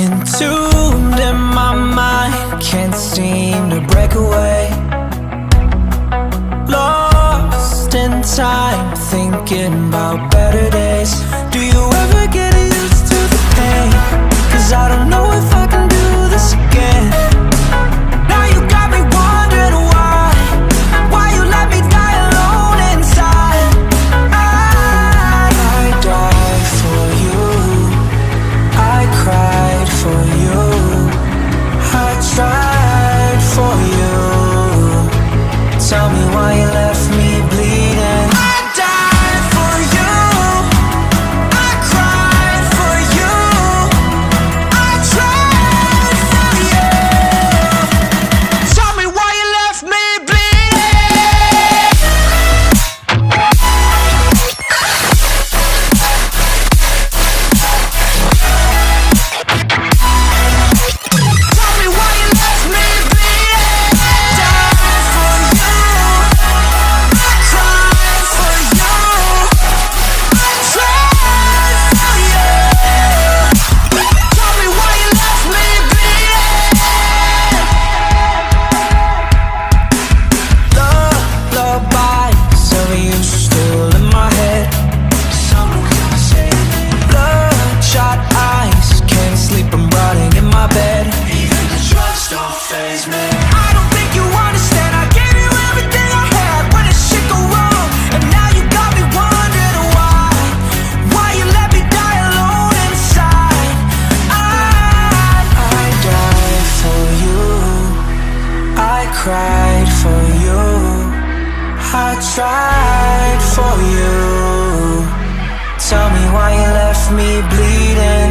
Entombed in my mind, can't seem to break away. Lost in time, thinking about better days. Do you ever get used to the pain? 'Cause I don't know if I can do this again. Now you got me wondering why you let me die alone inside. I died for you, I cried for you, I tried for you. Tell me why you left me bleeding. I died for you, I cried for you, I tried for you. Tell me why you left me bleeding. Tell me why you left me bleeding. Died for you, I cried for you, I tried for you. Tell me why you left me bleeding. Lullabies of you still in my head. Bloodshot eyes, can't sleep, I'm rotting in my bed. Even the drugs don't faze me. I don't think you understand, I gave you everything I had. When did shit go wrong? And now you got me wondering why you let me die alone inside. I died for you, I cried for you, I tried for you. Tell me why you left me bleeding.